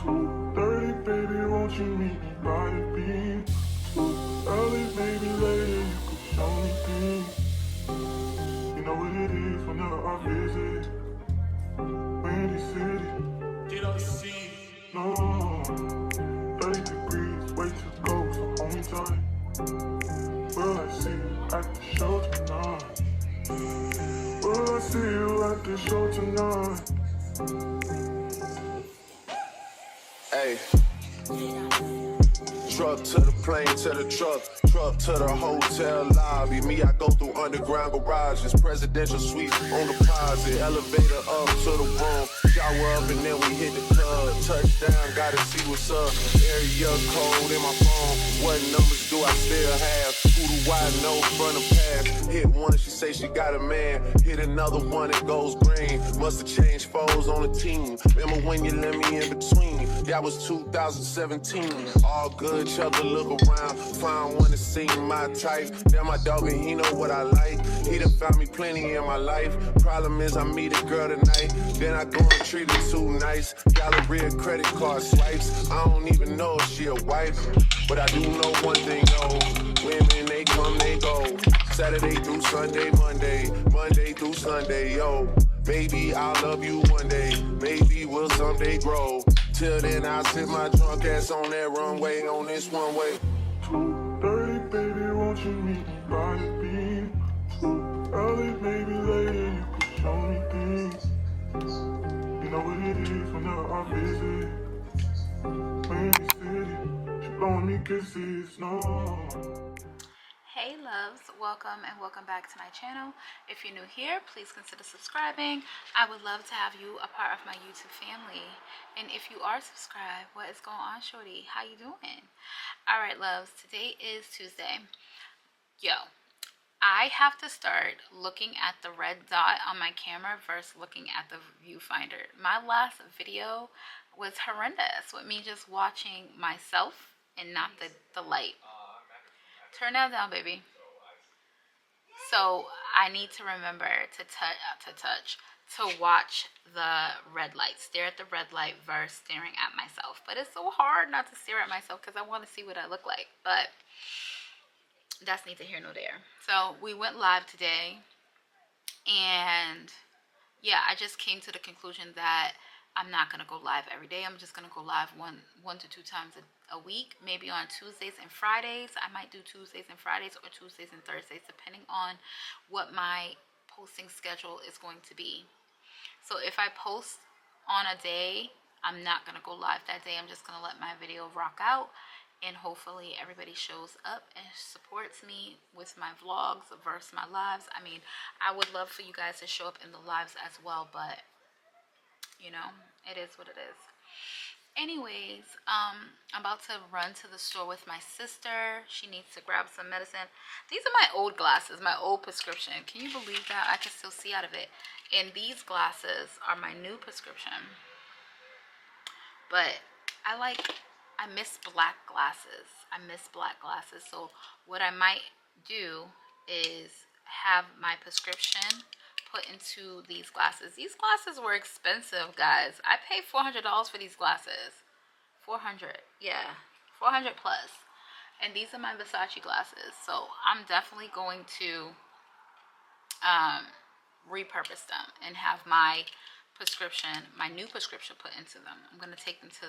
2:30, baby, won't you meet me by the beach? Too early, maybe later you could show me things. You know what it is whenever I visit Windy City. Did I see? No, 30 degrees, way too cold, so hold me tight. Will I see you at the show tonight? Will I see you at the show tonight? Hey. Truck to the plane, to the truck to the hotel lobby. Me, I go through underground garages, presidential suite on deposit, elevator up to the room, shower up and then we hit the club. Touchdown, gotta see what's up. Area code in my phone. What numbers do I still have? Who do I know from the past? Hit one, she say she got a man. Hit another one, it goes green. Must have changed foes on the team. Remember when you let me in between? That was 2017. All good, chuck a look around. Find one to see my type. Then my dog and he know what I like. He done found me plenty in my life. Problem is I meet a girl tonight. Then I go and treat her too nice. Galleria credit card swipes. I don't even know if she a wife. But I do know one thing, though. Women, they come, they go. Saturday through Sunday, Monday through Sunday, yo. Maybe I'll love you one day. Maybe we'll someday grow. Till then, I'll sit my drunk ass on that runway, on this one way. 2:30, baby, won't you meet me by the beach? Too early, maybe later you could show me things. You know what it is whenever I visit Windy City. She blowing me kisses, no. Hey loves, welcome and welcome back to my channel. If you're new here, please consider subscribing. I would love to have you a part of my YouTube family. And if you are subscribed, what is going on, shorty? How you doing? All right, loves, today is Tuesday. Yo, I have to start looking at the red dot on my camera versus looking at the viewfinder. My last video was horrendous with me just watching myself and not the light. Turn that down, baby. So I need to remember to watch the red light, stare at the red light versus staring at myself. But it's so hard not to stare at myself because I want to see what I look like. But that's neither here nor there. So we went live today, and yeah, I just came to the conclusion that I'm not gonna go live every day. I'm just gonna go live one to two times a week, maybe on Tuesdays and Fridays. I might do Tuesdays and Fridays or Tuesdays and Thursdays, depending on what my posting schedule is going to be. So if I post on a day, I'm not gonna go live that day. I'm just gonna let my video rock out, and hopefully everybody shows up and supports me with my vlogs versus my lives. I mean, I would love for you guys to show up in the lives as well, but you know, it is what it is. Anyways, I'm about to run to the store with my sister. She needs to grab some medicine. These are my old glasses, my old prescription. Can you believe that? I can still see out of it. And these glasses are my new prescription. But I miss black glasses. I miss black glasses. So what I might do is have my prescription put into these glasses. These glasses were expensive, guys. I paid $400 for these glasses. 400, yeah, 400 plus. And these are my Versace glasses. So I'm definitely going to repurpose them and have my prescription, my new prescription, put into them. I'm gonna take them to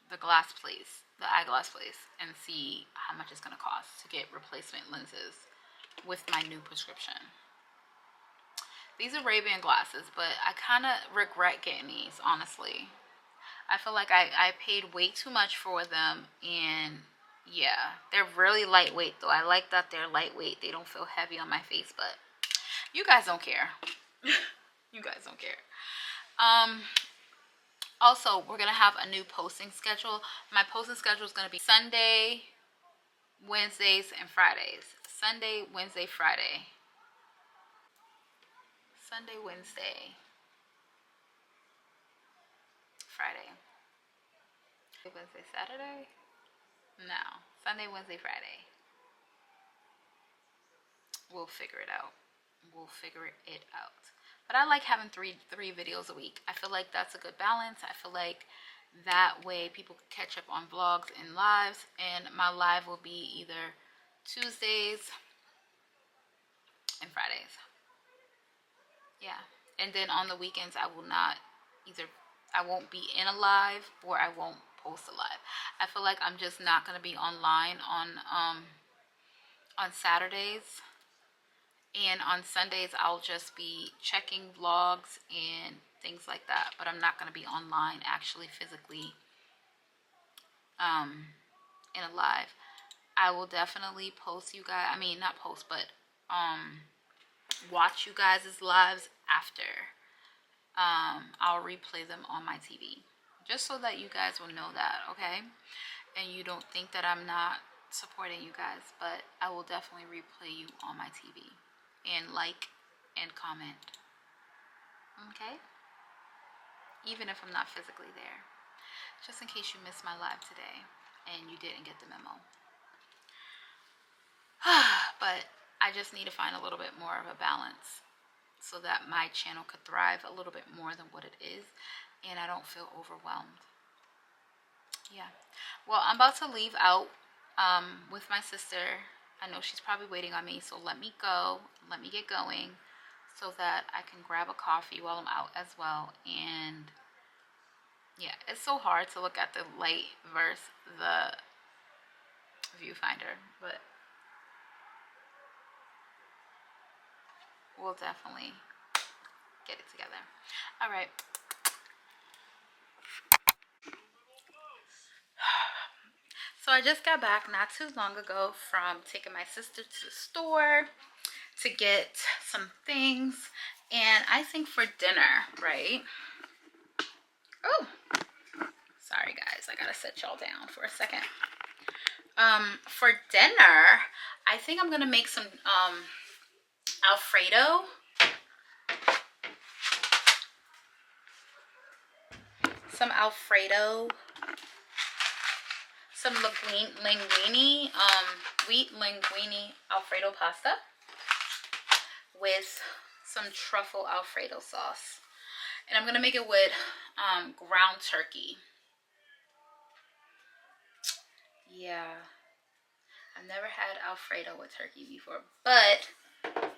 the glass place, the eyeglass place, and see how much it's gonna cost to get replacement lenses with my new prescription. These are Ray-Ban glasses, but I kind of regret getting these, honestly. I feel like I paid way too much for them, and yeah, they're really lightweight though. I like that they're lightweight. They don't feel heavy on my face, but you guys don't care. You guys don't care. Also, we're gonna have a new posting schedule. My posting schedule is gonna be Sunday, Wednesdays, and Fridays. Sunday, Wednesday, Friday. Sunday, Wednesday, Friday. Wednesday, Saturday? No. Sunday, Wednesday, Friday. We'll figure it out. We'll figure it out. But I like having three videos a week. I feel like that's a good balance. I feel like that way people can catch up on vlogs and lives. And my live will be either Tuesdays and Fridays. Yeah. And then on the weekends I will not I won't be in a live or I won't post a live. I feel like I'm just not going to be online on Saturdays. And on Sundays, I'll just be checking vlogs and things like that. But I'm not going to be online, actually, physically, in a live. I will definitely post you guys. I mean, not post, but watch you guys' lives after. I'll replay them on my TV. Just so that you guys will know that, okay? And you don't think that I'm not supporting you guys. But I will definitely replay you on my TV. And like and comment, okay? Even if I'm not physically there, just in case you missed my live today and you didn't get the memo. But I just need to find a little bit more of a balance so that my channel could thrive a little bit more than what it is and I don't feel overwhelmed. Yeah, well, I'm about to leave out with my sister. I know she's probably waiting on me, so let me go. Let me get going so that I can grab a coffee while I'm out as well. And yeah, it's so hard to look at the light versus the viewfinder, but we'll definitely get it together. All right. So I just got back not too long ago from taking my sister to the store to get some things. And I think for dinner, right? Oh, sorry guys, I gotta set y'all down for a second. For dinner, I think I'm gonna make some Alfredo. Some Alfredo. Some linguine, wheat linguine Alfredo pasta with some truffle Alfredo sauce. And I'm gonna make it with ground turkey. Yeah, I've never had Alfredo with turkey before, but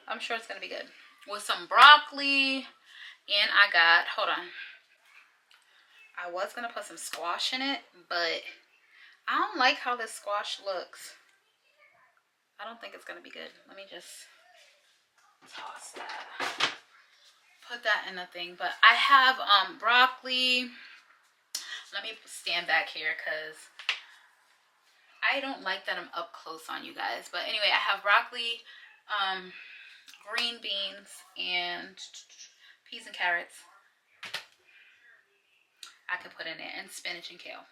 I'm sure it's gonna be good. With some broccoli, and I got, hold on, I was gonna put some squash in it, but I don't like how this squash looks. I don't think it's gonna be good. Let me just toss that. Put that in the thing. But I have broccoli. Let me stand back here because I don't like that I'm up close on you guys. But anyway, I have broccoli, green beans, and peas and carrots. I could put in it, and spinach and kale.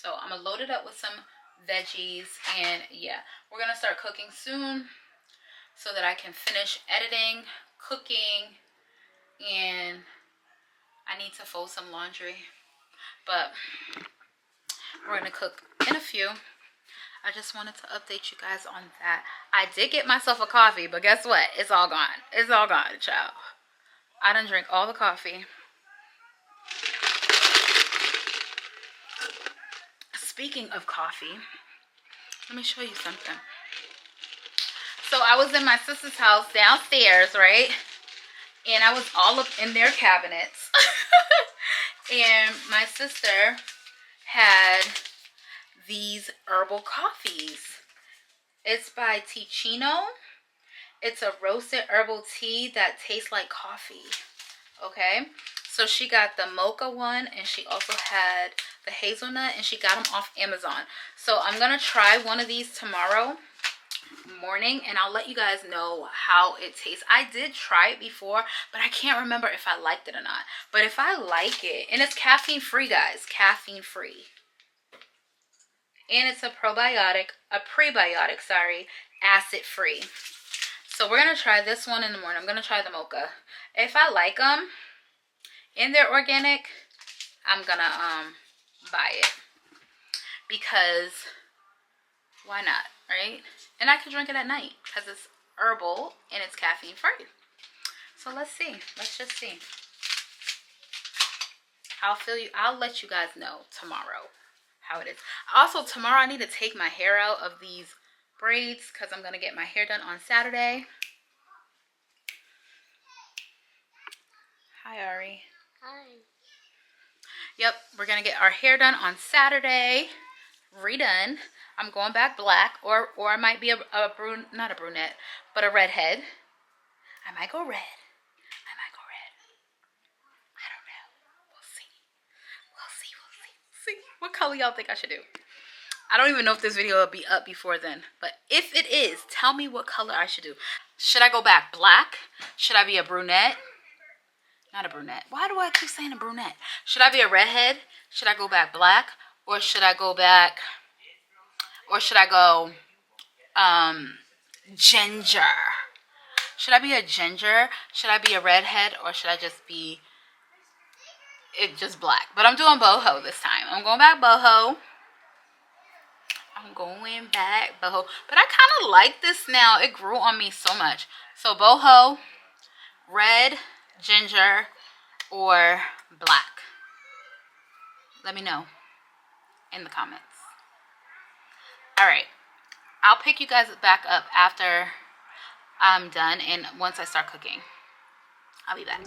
So I'm gonna load it up with some veggies, and yeah, we're gonna start cooking soon so that I can finish editing, cooking, and I need to fold some laundry, but we're gonna cook in a few. I just wanted to update you guys on that. I did get myself a coffee, but guess what? It's all gone. It's all gone, child. I done drank all the coffee. Speaking of coffee, let me show you something. So I was in my sister's house downstairs, right? And I was all up in their cabinets. And my sister had these herbal coffees. It's by Ticino. It's a roasted herbal tea that tastes like coffee. Okay? So she got the mocha one, and she also had the hazelnut, and she got them off Amazon. So I'm going to try one of these tomorrow morning, and I'll let you guys know how it tastes. I did try it before, but I can't remember if I liked it or not. But if I like it, and it's caffeine free, guys, caffeine free. And it's a prebiotic, sorry, acid free. So we're going to try this one in the morning. I'm going to try the mocha. If I like them, and they're organic, I'm going to buy it. Because why not, right? And I can drink it at night because it's herbal and it's caffeine free. So let's see. Let's just see. I'll let you guys know tomorrow how it is. Also, tomorrow I need to take my hair out of these braids because I'm going to get my hair done on Saturday. Hi, Ari. Hi. Yep, we're going to get our hair done on Saturday. Redone. I'm going back black, or I might be not a brunette, but a redhead. I might go red. I don't know. We'll see. What color y'all think I should do? I don't even know if this video will be up before then, but if it is, tell me what color I should do. Should I go back black? Should I be a brunette? Not a brunette. Why do I keep saying a brunette? Should I be a redhead? Should I go back black? Or should I go back, or should I go ginger? Should I be a ginger? Should I be a redhead? Or should I just be just black? But I'm doing boho this time. I'm going back boho. But I kind of like this now. It grew on me so much. So boho, red, ginger, or black. Let me know in the comments. All right. I'll pick you guys back up after I'm done and once I start cooking. I'll be back.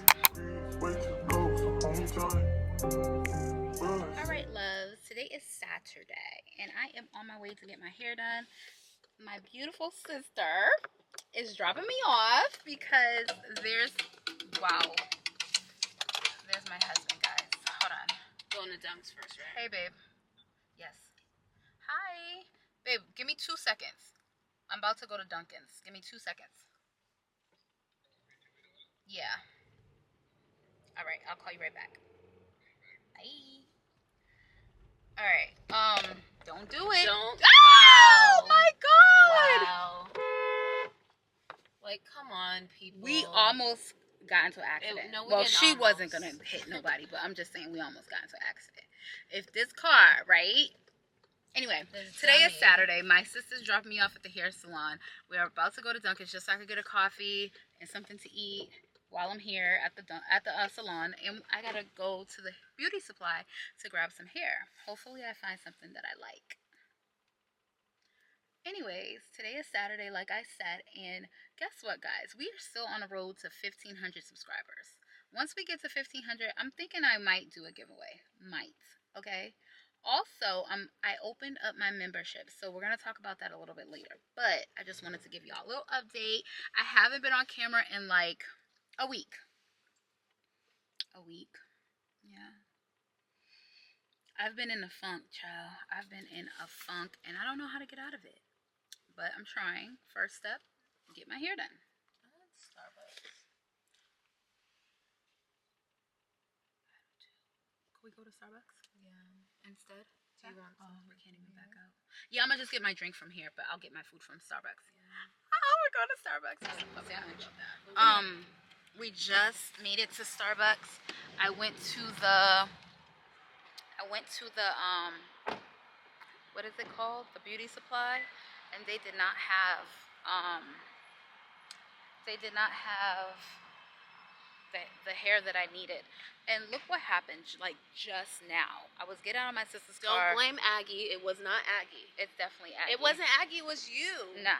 Alright, loves, today is Saturday and I am on my way to get my hair done. My beautiful sister is dropping me off because there's my husband, guys. Hold on. Going to Dunks first, right? Hey, babe. Yes. Hi. Babe, give me 2 seconds. I'm about to go to Dunkin's. Give me 2 seconds. Yeah. All right, I'll call you right back. Bye. All right. Don't do it. Don't. Oh Wow. my God. Wow. Like, come on, people. We almost got into an accident. No, we well, didn't she almost. wasn't gonna hit nobody, but I'm just saying we almost got into an accident. If this car, right? Anyway, today is Saturday. My sister's dropping me off at the hair salon. We are about to go to Dunkin's just so I could get a coffee and something to eat while I'm here at the salon. And I gotta go to the beauty supply to grab some hair. Hopefully I find something that I like. Anyways, today is Saturday, like I said, and guess what, guys? We are still on the road to 1,500 subscribers. Once we get to 1,500, I'm thinking I might do a giveaway. Okay? Also, I opened up my membership, so we're going to talk about that a little bit later. But I just wanted to give y'all a little update. I haven't been on camera in like a week. Yeah. I've been in a funk, child. I've been in a funk, and I don't know how to get out of it. But I'm trying. First step, get my hair done. Starbucks. Can we go to Starbucks? Yeah. Instead? Do you want some? We can't even back out. Yeah, I'm gonna just get my drink from here, but I'll get my food from Starbucks. Yeah. Oh, we're going to Starbucks. We just made it to Starbucks. I went to the what is it called? The beauty supply, and they did not have the hair that I needed. And look what happened, like just now. I was getting out of my sister's car. Don't blame Aggie. It was not Aggie. It's definitely Aggie. It wasn't Aggie. It was you. Nah.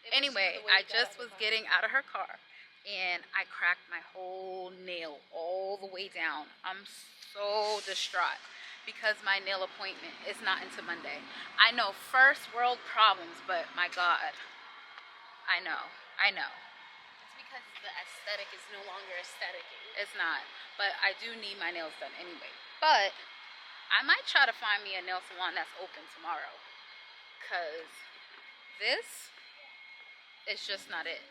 Anyway, I just was getting out of her car, and I cracked my whole nail all the way down. I'm so distraught because my nail appointment is not until Monday. I know, first world problems, but my God. I know. It's because the aesthetic is no longer aesthetic. It's not. But I do need my nails done anyway. But I might try to find me a nail salon that's open tomorrow. Because this is just not it.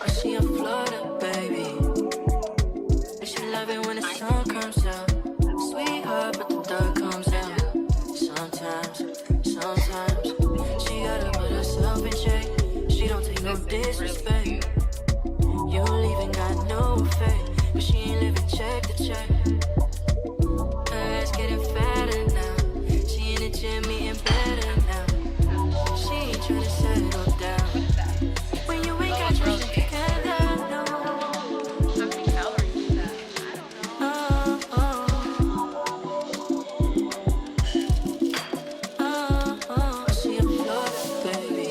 I see her Florida, baby. And she love it when the sun comes out. Sweetheart, but the dark comes out. Sometimes, she gotta put herself in check. She don't take no disrespect. You don't even got no faith, but she ain't living check to check. Her ass getting fatter now. trying to settle down. When you ain't got your shit together, no. How many calories is that? I don't know. She in Florida, baby.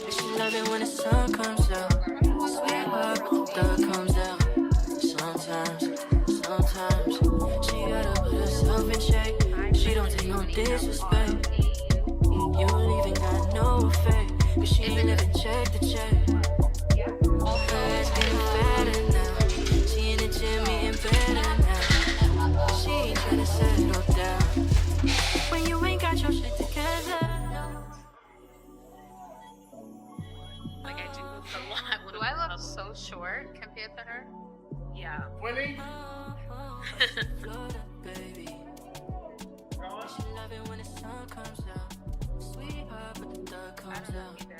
And she love it when the sun comes out. Sweetheart, but the dark comes out. Sometimes, she gotta put herself in check. She don't take no disrespect. You don't even got no faith, but she ain't never check the check. Her ass getting fatter now. She in the gym eating better now. She ain't tryna settle down. When you ain't got your shit together. Like I do look a lot. Do I look so short compared to her? Yeah. Winnie? Florida, baby. She love it when the sun comes out. Sweetheart, but the dark I comes don't know out. either.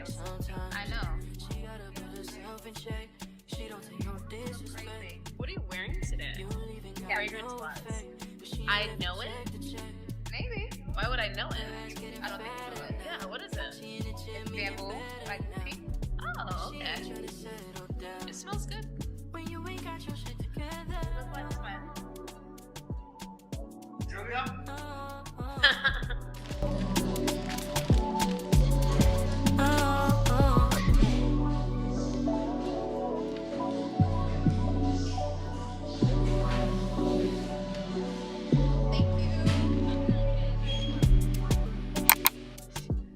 Sometimes, I know. she gotta put herself in check. She don't take no disrespect. What are you wearing today? You don't even got Fragrance no wise. faith, but she I ain't know never it. check the check. Maybe. Why would I know it? I don't think you do it. Yeah, what is it? She in the gym It's eating bamboo, like pink. Oh, okay. tryna settle down. It smells good. When you ain't got your shit together. Look like mine. Julia?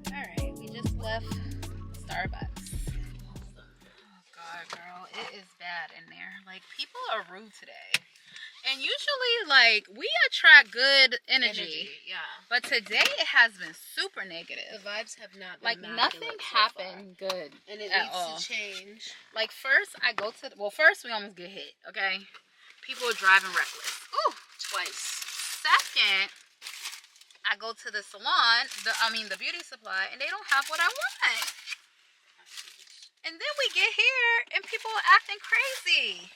Alright, we just left Starbucks. Oh god, girl, it is bad in there. Like, people are rude today. And usually, like, we attract good energy. Yeah. But today it has been super The negative. vibes have not been Like, immaculate nothing so far. happened good And it at needs all. to change. Like, first, I go to... Well, first, we almost get hit, okay? People are driving reckless. Ooh! Twice. Second, I go to the salon, the beauty supply, and they don't have what I want. And then we get here, and people are acting crazy.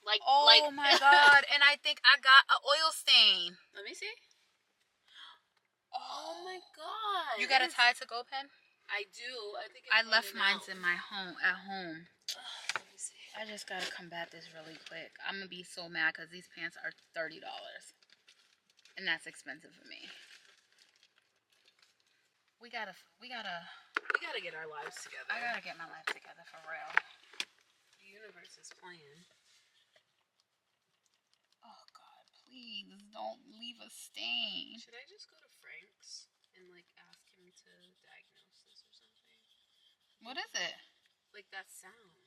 Like, Oh my god! And I think I got an oil stain. Let me see. Oh my god. You got a tie to go pen? I do. I think I left mine in in my home at home. Let me see. I just gotta combat this really quick. I'm gonna be so mad because these pants are $30, and that's expensive for me. We gotta. We gotta get our lives together. I gotta get my life together for real. The universe is playing. Oh God, please don't leave a stain. Should I just go to Frank's and like ask him to diagnose this or something? What is it? Like that sound.